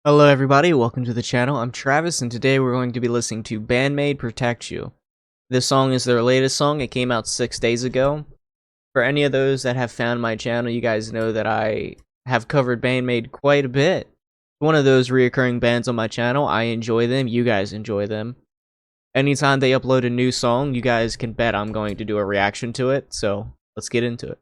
Hello everybody, welcome to the channel. I'm Travis and today we're going to be listening to Band-Maid Protect You. This song is their latest song. It came out 6 days ago. For any of those that have found my channel, you guys know that I have covered Band-Maid quite a bit. One of those reoccurring bands on my channel. I enjoy them, you guys enjoy them. Anytime they upload a new song, you guys can bet I'm going to do a reaction to it, so let's get into it.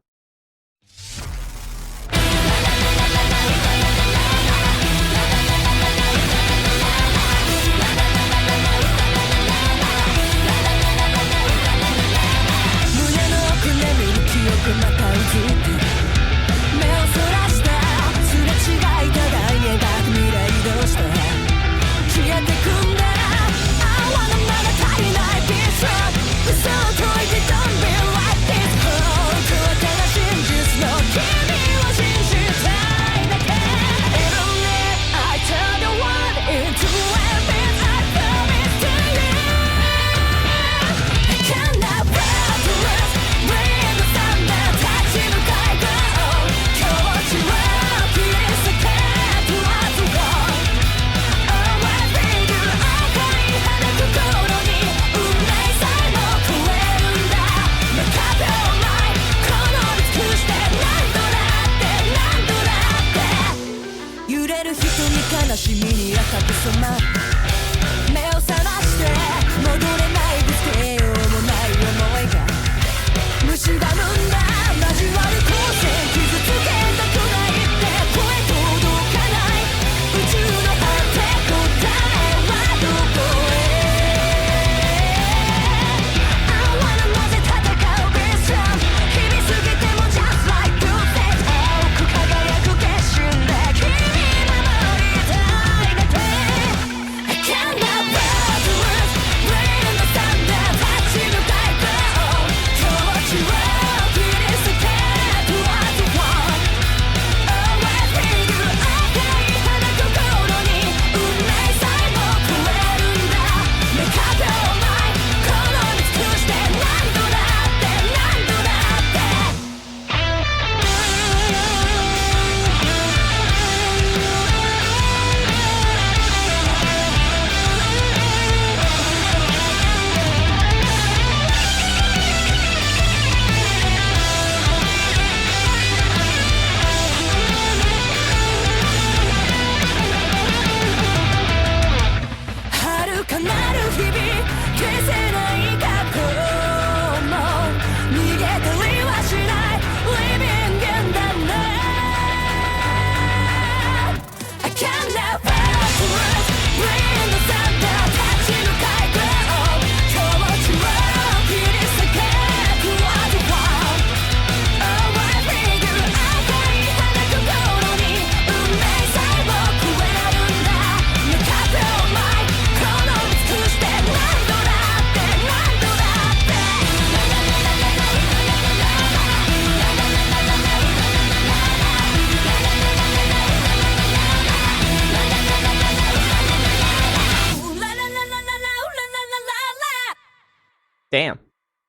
Damn.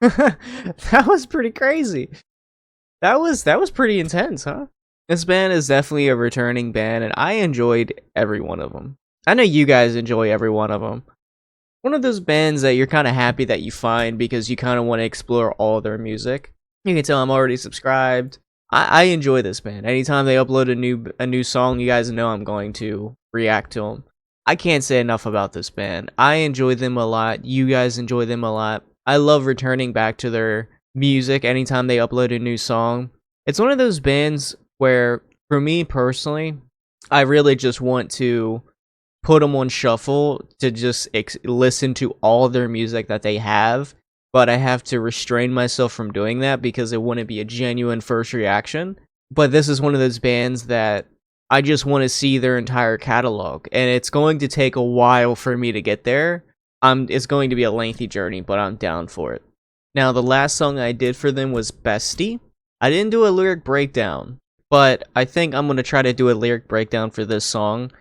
That was pretty crazy. That was pretty intense, huh? This band is definitely a returning band, and I enjoyed every one of them. I know you guys enjoy every one of them. One of those bands that you're kind of happy that you find because you kind of want to explore all their music. You can tell I'm already subscribed. I enjoy this band. Anytime they upload a new song, you guys know I'm going to react to them. I can't say enough about this band. I enjoy them a lot. You guys enjoy them a lot. I love returning back to their music anytime they upload a new song. It's one of those bands where, for me personally, I really just want to put them on shuffle to just listen to all their music that they have, but I have to restrain myself from doing that because it wouldn't be a genuine first reaction. But this is one of those bands that I just want to see their entire catalog, and it's going to take a while for me to get there. It's going to be a lengthy journey, but I'm down for it. Now, the last song I did for them was Bestie. I didn't do a lyric breakdown, but I think I'm going to try to do a lyric breakdown for this song.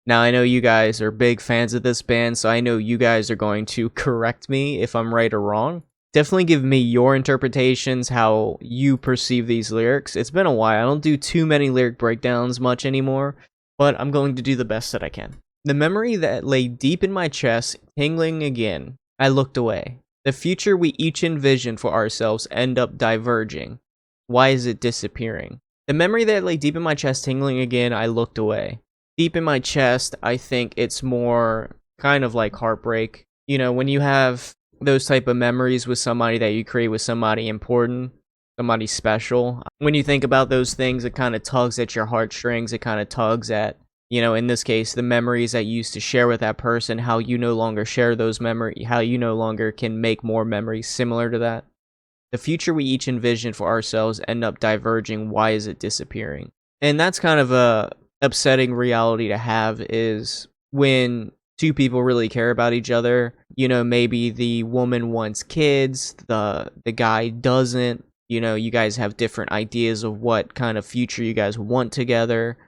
Now, I know you guys are big fans of this band, so I know you guys are going to correct me if I'm right or wrong. Definitely give me your interpretations, how you perceive these lyrics. It's been a while. I don't do too many lyric breakdowns much anymore. but I'm going to do the best that I can. The memory that lay deep in my chest, tingling again. I looked away. The future we each envisioned for ourselves end up diverging. Why is it disappearing? The memory that lay deep in my chest, tingling again. I looked away. Deep in my chest, I think it's more kind of like heartbreak. You know, when you have those type of memories with somebody that you create with somebody important, somebody special. When you think about those things, it kind of tugs at your heartstrings. It kind of tugs at, you know, in this case, the memories that you used to share with that person, how you no longer share those memories, how you no longer can make more memories similar to that. The future we each envision for ourselves end up diverging. Why is it disappearing? And that's kind of a upsetting reality to have, is when two people really care about each other. You know, maybe the woman wants kids, the guy doesn't. You know, you guys have different ideas of what kind of future you guys want together.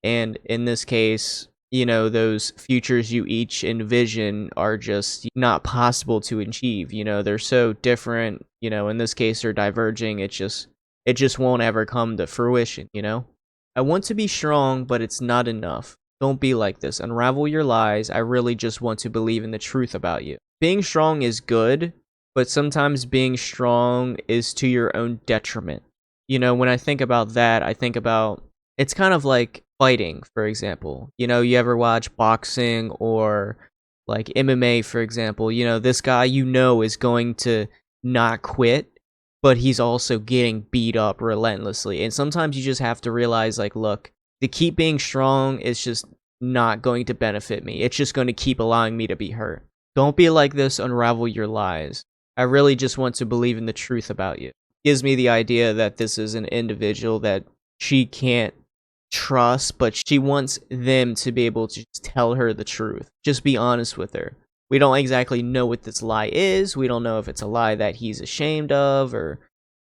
And in this case, you know, those futures you each envision are just not possible to achieve. You know, they're so different. You know, in this case, they're diverging. It just won't ever come to fruition, you know? I want to be strong, but it's not enough. Don't be like this. Unravel your lies. I really just want to believe in the truth about you. Being strong is good, but sometimes being strong is to your own detriment. You know, when I think about that, I think about, it's kind of like fighting, for example. You know, you ever watch boxing or like MMA, for example. You know, this guy, you know, is going to not quit, but he's also getting beat up relentlessly. And sometimes you just have to realize, like, look, to keep being strong is just not going to benefit me. It's just going to keep allowing me to be hurt. Don't be like this. Unravel your lies. I really just want to believe in the truth about you. Gives me the idea that this is an individual that she can't trust, but she wants them to be able to just tell her the truth. Just be honest with her. We don't exactly know what this lie is. We don't know if it's a lie that he's ashamed of, or,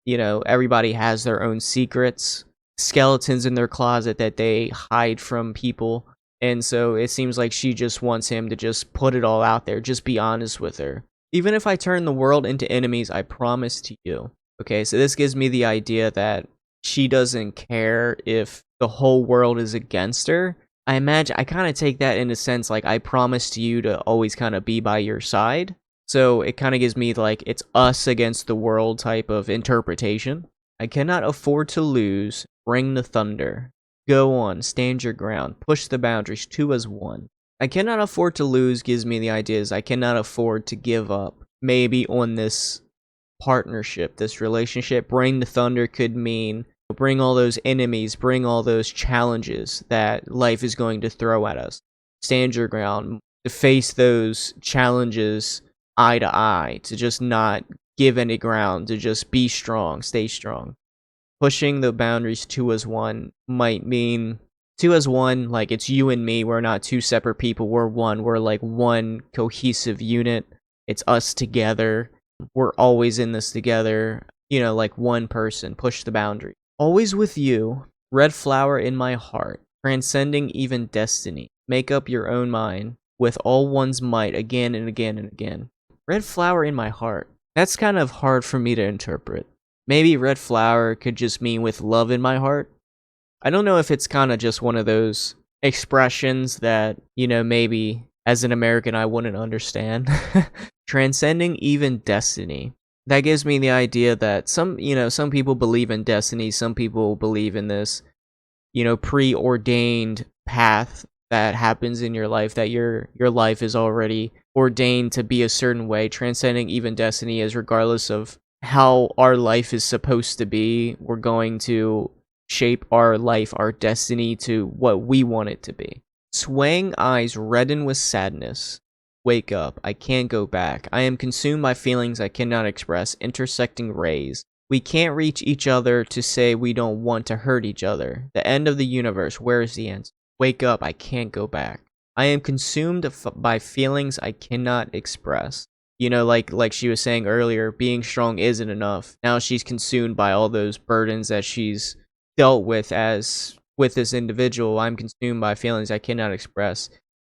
you know, everybody has their own secrets, skeletons in their closet that they hide from people. And so it seems like she just wants him to just put it all out there. Just be honest with her. Even if I turn the world into enemies, I promise to you. Okay, so this gives me the idea that she doesn't care if the whole world is against her. I kind of take that in a sense, like, I promise to you to always kind of be by your side. So it kind of gives me like it's us against the world type of interpretation. I cannot afford to lose. Bring the thunder. Go on, stand your ground. Push the boundaries, two as one. I cannot afford to lose gives me the ideas I cannot afford to give up. Maybe on this partnership, this relationship. Bring the thunder could mean bring all those enemies, bring all those challenges that life is going to throw at us. Stand your ground, to face those challenges eye to eye, to just not give any ground, to just be strong, stay strong. Pushing the boundaries two as one might mean two as one, like it's you and me. We're not two separate people. We're one. We're like one cohesive unit. It's us together. We're always in this together. You know, like one person. Push the boundary. Always with you. Red flower in my heart. Transcending even destiny. Make up your own mind with all one's might again and again and again. Red flower in my heart. That's kind of hard for me to interpret. Maybe red flower could just mean with love in my heart. I don't know if it's kind of just one of those expressions that, you know, maybe as an American I wouldn't understand. Transcending even destiny. That gives me the idea that some people believe in destiny, some people believe in this, you know, preordained path that happens in your life, that your life is already ordained to be a certain way. Transcending even destiny is regardless of how our life is supposed to be, we're going to shape our life, our destiny to what we want it to be. Swaying eyes redden with sadness. Wake up, I can't go back. I am consumed by feelings I cannot express, intersecting rays. We can't reach each other to say we don't want to hurt each other. The end of the universe, where is the answer? Wake up, I can't go back. I am consumed by feelings I cannot express. You know, like she was saying earlier, being strong isn't enough. Now she's consumed by all those burdens that she's dealt with as with this individual. I'm consumed by feelings I cannot express.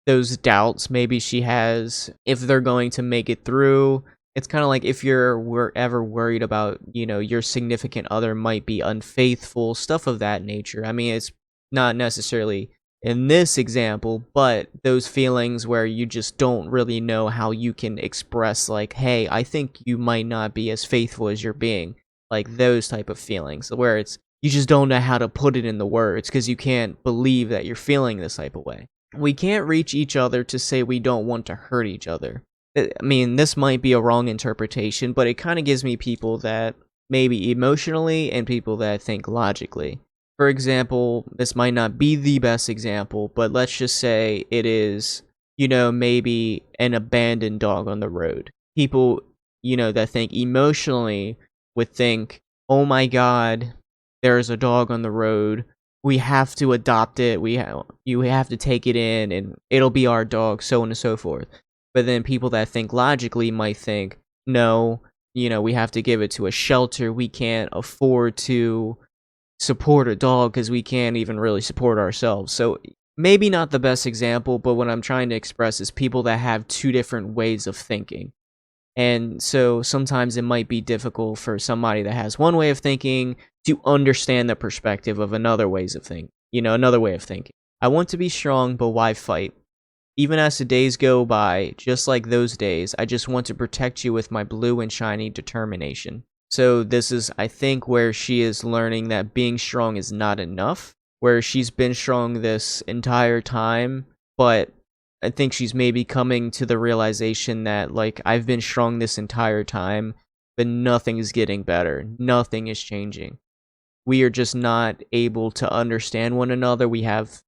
Those doubts maybe she has if they're going to make it through. It's kind of like if you're ever worried about, you know, your significant other might be unfaithful, stuff of that nature. I mean, it's not necessarily in this example, but those feelings where you just don't really know how you can express, like, hey, I think you might not be as faithful as you're being, like those type of feelings where it's you just don't know how to put it in the words because you can't believe that you're feeling this type of way. We can't reach each other to say we don't want to hurt each other. I mean, this might be a wrong interpretation, but it kind of gives me people that maybe emotionally and people that think logically. For example, this might not be the best example, but let's just say it is, maybe an abandoned dog on the road. People, that think emotionally would think, oh my God, there's a dog on the road. We have to adopt it. You have to take it in and it'll be our dog, so on and so forth. But then people that think logically might think, no, we have to give it to a shelter. We can't afford to support a dog because we can't even really support ourselves. So maybe not the best example, but what I'm trying to express is people that have two different ways of thinking. And so sometimes it might be difficult for somebody that has one way of thinking to understand the perspective of another ways of thinking, another way of thinking. I want to be strong, but why fight? Even as the days go by, just like those days, I just want to protect you with my blue and shiny determination. So this is, I think, where she is learning that being strong is not enough, where she's been strong this entire time, but I think she's maybe coming to the realization that, like, I've been strong this entire time, but nothing is getting better. Nothing is changing. We are just not able to understand one another. We have,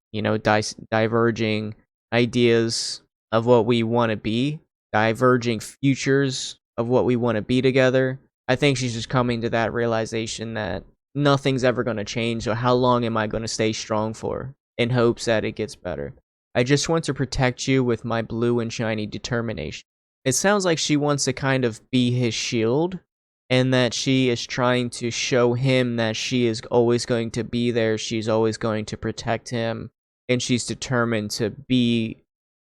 diverging ideas of what we want to be, diverging futures of what we want to be together. I think she's just coming to that realization that nothing's ever going to change, so how long am I going to stay strong for in hopes that it gets better? I just want to protect you with my blue and shiny determination. It sounds like she wants to kind of be his shield, and that she is trying to show him that she is always going to be there, she's always going to protect him, and she's determined to be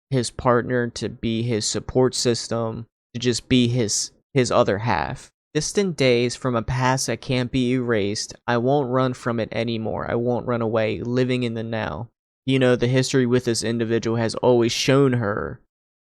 his partner, to be his support system, to just be his other half. Distant days from a past that can't be erased, I won't run from it anymore, I won't run away, living in the now. The history with this individual has always shown her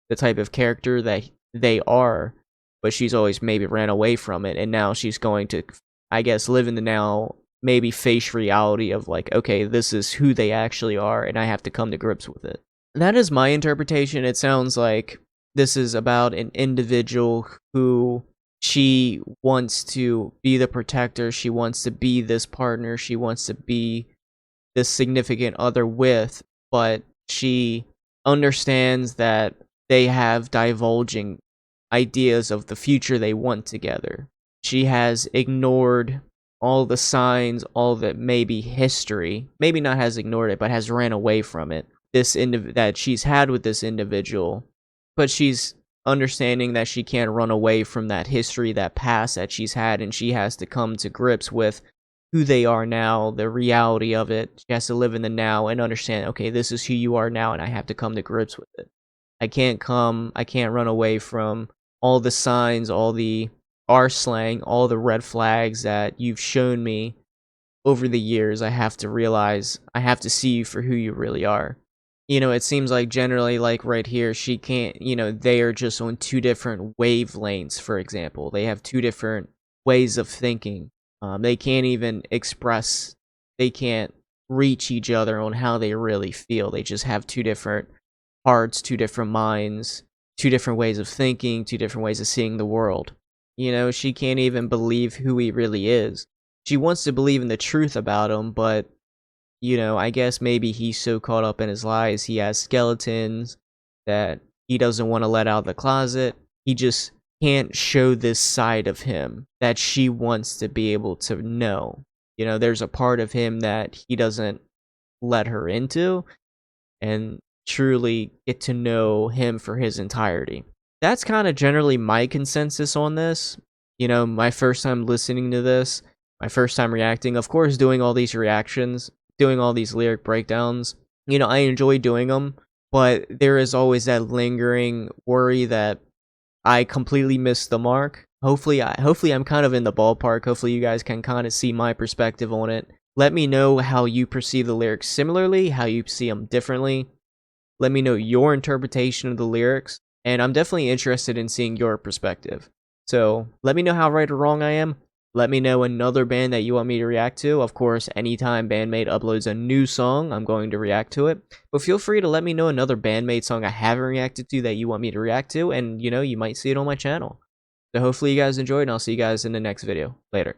the type of character that they are, but she's always maybe ran away from it, and now she's going to, I guess, live in the now, maybe face reality of like, okay, this is who they actually are, and I have to come to grips with it. That is my interpretation. It sounds like this is about an individual who she wants to be the protector, she wants to be this partner, she wants to be this significant other with, but she understands that they have divulging ideas of the future they want together. She has ignored all the signs, all the maybe history, maybe not has ignored it, but has ran away from it. That she's had with this individual, but she's understanding that she can't run away from that history, that past that she's had, and she has to come to grips with who they are now, the reality of it. She has to live in the now and understand, okay, this is who you are now, and I have to come to grips with it. I can't run away from all the signs, all the R slang, all the red flags that you've shown me over the years. I have to realize, I have to see you for who you really are. It seems like generally, like right here, she can't, they are just on two different wavelengths, for example. They have two different ways of thinking. They can't even express, they can't reach each other on how they really feel. They just have two different hearts, two different minds, two different ways of thinking, two different ways of seeing the world. She can't even believe who he really is. She wants to believe in the truth about him, but, I guess maybe he's so caught up in his lies, he has skeletons that he doesn't want to let out of the closet. He just can't show this side of him that she wants to be able to know. There's a part of him that he doesn't let her into and truly get to know him for his entirety. That's kind of generally my consensus on this. My first time listening to this, my first time reacting, of course, doing all these reactions, doing all these lyric breakdowns, I enjoy doing them, but there is always that lingering worry that I completely missed the mark. Hopefully I'm kind of in the ballpark. Hopefully you guys can kind of see my perspective on it. Let me know how you perceive the lyrics similarly, how you see them differently. Let me know your interpretation of the lyrics, and I'm definitely interested in seeing your perspective. So let me know how right or wrong I am. Let me know another band that you want me to react to. Of course, anytime Band-Maid uploads a new song, I'm going to react to it. But feel free to let me know another Band-Maid song I haven't reacted to that you want me to react to, and you might see it on my channel. So hopefully you guys enjoyed, and I'll see you guys in the next video. Later.